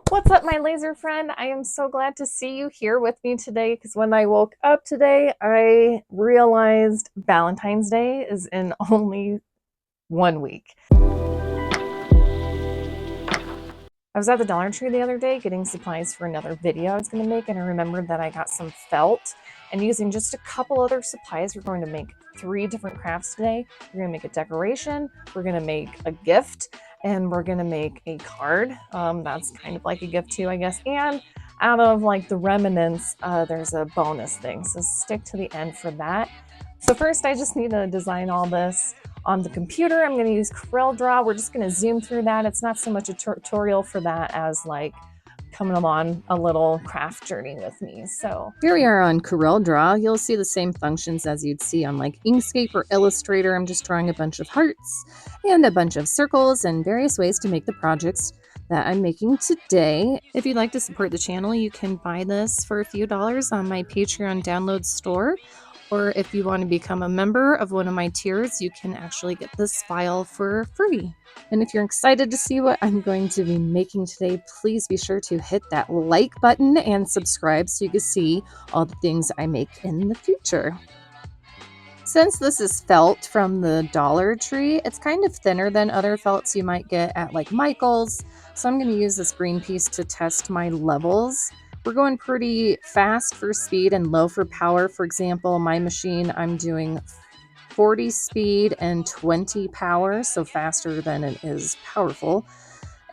What's up, my laser friend? I am so glad to see you here with me today because when I woke up today, I realized Valentine's Day is in only 1 week. I was at the Dollar Tree the other day getting supplies for another video I was going to make, and I remembered that I got some felt, and using just a couple other supplies, we're going to make 3 different crafts today. We're going to make a decoration, we're going to make a gift, and we're going to make a card. That's kind of like a gift too, I guess. And out of like the remnants, there's a bonus thing, so stick to the end for that. So first, I just need to design all this on the computer. I'm going to use 𝗁𝗲𝗃. We're just going to zoom through that. It's not so much a tutorial for that as like coming along a little craft journey with me. So here we are on 𝗁𝗲𝗃. You'll see the same functions as you'd see on like Inkscape or Illustrator. I'm just drawing a bunch of hearts and a bunch of circles and various ways to make the projects that I'm making today. If you'd like to support the channel, you can buy this for a few dollars on my Patreon download store. Or if you want to become a member of one of my tiers, you can actually get this file for free. And if you're excited to see what I'm going to be making today, please be sure to hit that like button and subscribe so you can see all the things I make in the future. Since this is felt from the Dollar Tree, it's kind of thinner than other felts you might get at like Michael's. So I'm going to use this green piece to test my levels. We're going pretty fast for speed and low for power. For example, my machine, I'm doing 40 speed and 20 power, so faster than it is powerful.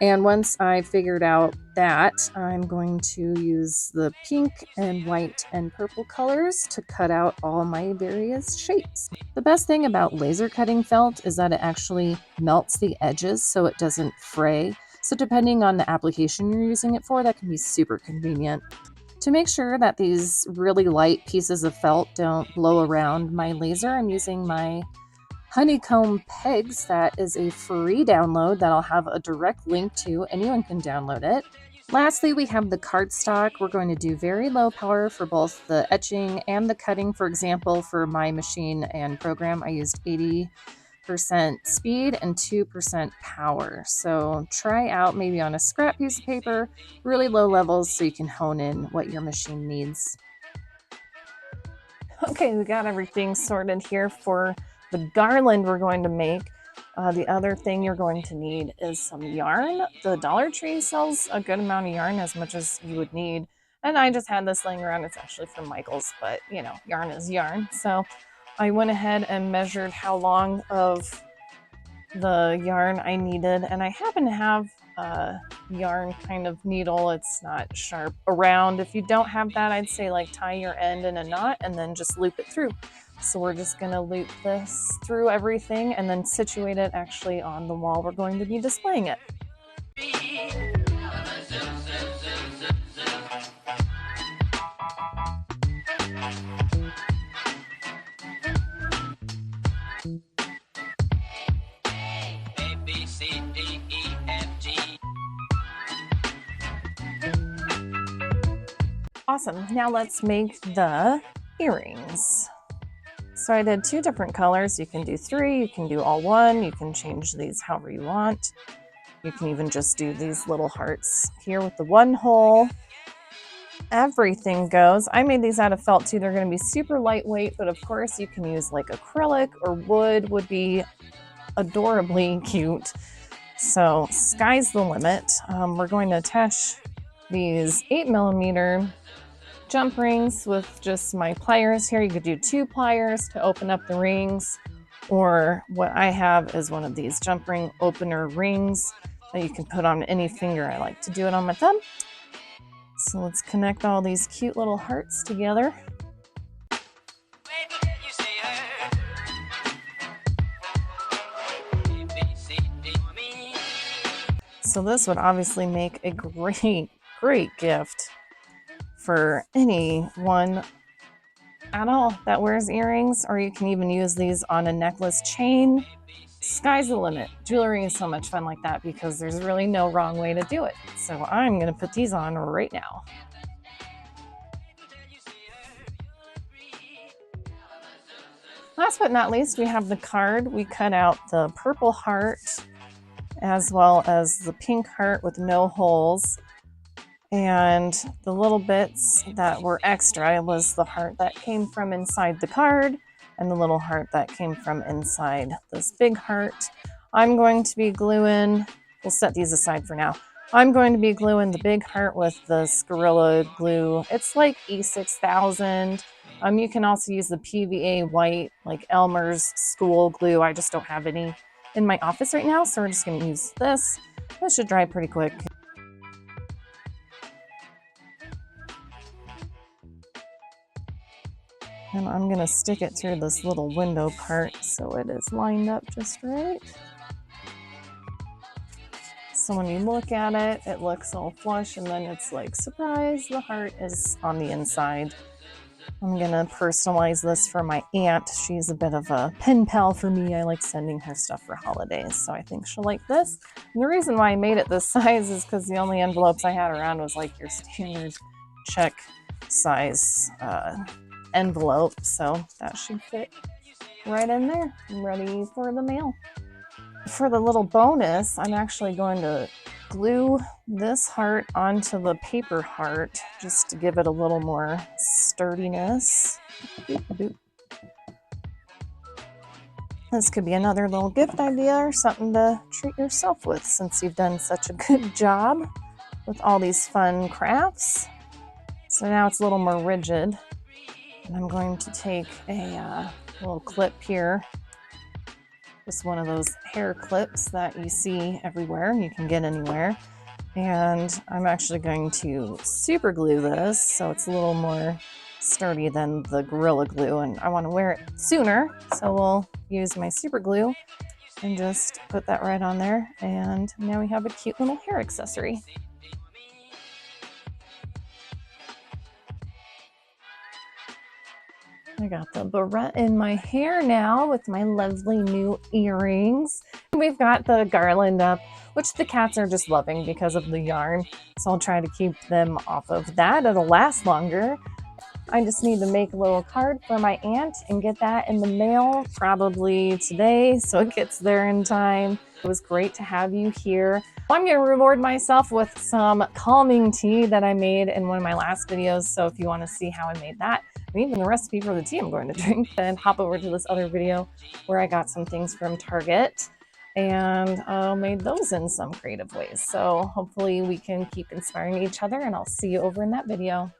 And once I figured out that, I'm going to use the pink and white and purple colors to cut out all my various shapes. The best thing about laser cutting felt is that it actually melts the edges so it doesn't fray. So depending on the application you're using it for, that can be super convenient. To make sure that these really light pieces of felt don't blow around my laser, I'm using my honeycomb pegs. That is a free download that I'll have a direct link to. Anyone can download it. Lastly, we have the cardstock. We're going to do very low power for both the etching and the cutting. For example, for my machine and program, I used 80% speed and 2% power. So try out maybe on a scrap piece of paper, really low levels so you can hone in what your machine needs. okay, we got everything sorted here for the garland we're going to make. The other thing you're going to need is some yarn. The Dollar Tree sells a good amount of yarn, as much as you would need. And I just had this laying around. It's actually from Michael's, but you know, yarn is yarn. So I went ahead and measured how long of the yarn I needed. And I happen to have a yarn kind of needle. It's not sharp around. If you don't have that, I'd say like tie your end in a knot and then just loop it through. So we're just going to loop this through everything and then situate it actually on the wall we're going to be displaying it. Awesome. Now let's make the earrings. So I did 2 different colors. You can do 3, you can do all 1, you can change these however you want. You can even just do these little hearts here with the 1 hole. Everything goes. I made these out of felt too. They're going to be super lightweight, but of course you can use like acrylic or wood would be adorably cute. So sky's the limit. We're going to attach these 8mm jump rings with just my pliers here. You could do 2 pliers to open up the rings, or what I have is one of these jump ring opener rings that you can put on any finger. I like to do it on my thumb. So let's connect all these cute little hearts together. So this would obviously make a great gift for anyone at all that wears earrings, or you can even use these on a necklace chain. Sky's the limit. Jewelry is so much fun like that because there's really no wrong way to do it. So I'm going to put these on right now. Last but not least, we have the card. We cut out the purple heart as well as the pink heart with no holes. And the little bits that were extra was the heart that came from inside the card and the little heart that came from inside this big heart. I'm going to be gluing, we'll set these aside for now. I'm going to be gluing the big heart with the Gorilla Glue. It's like 𝗚𝗃𝗲𝗺𝗀. You can also use the PVA white, like Elmer's school glue. I just don't have any in my office right now, so we're just going to use this. This should dry pretty quick. And I'm going to stick it through this little window part so it is lined up just right. So when you look at it, it looks all flush, and then it's like, surprise, the heart is on the inside. I'm going to personalize this for my aunt. She's a bit of a pen pal for me. I like sending her stuff for holidays, so I think she'll like this. And the reason why I made it this size is because the only envelopes I had around was like your standard check size envelope, so that should fit right in there. I'm ready for the mail. For the little bonus, I'm actually going to glue this heart onto the paper heart just to give it a little more sturdiness. This could be another little gift idea or something to treat yourself with, since you've done such a good job with all these fun crafts. So now it's a little more rigid. And I'm going to take a little clip here, just one of those hair clips that you see everywhere, you can get anywhere. And I'm actually going to super glue this so it's a little more sturdy than the Gorilla Glue, and I want to wear it sooner, so we'll use my super glue and just put that right on there, and now we have a cute little hair accessory. I got the barrette in my hair now with my lovely new earrings. We've got the garland up, which the cats are just loving because of the yarn. So I'll try to keep them off of that. It'll last longer. I just need to make a little card for my aunt and get that in the mail probably today, so it gets there in time. It was great to have you here. I'm going to reward myself with some calming tea that I made in one of my last videos, so if you want to see how I made that, and even the recipe for the tea I'm going to drink, then hop over to this other video where I got some things from Target and made those in some creative ways. So hopefully we can keep inspiring each other, and I'll see you over in that video.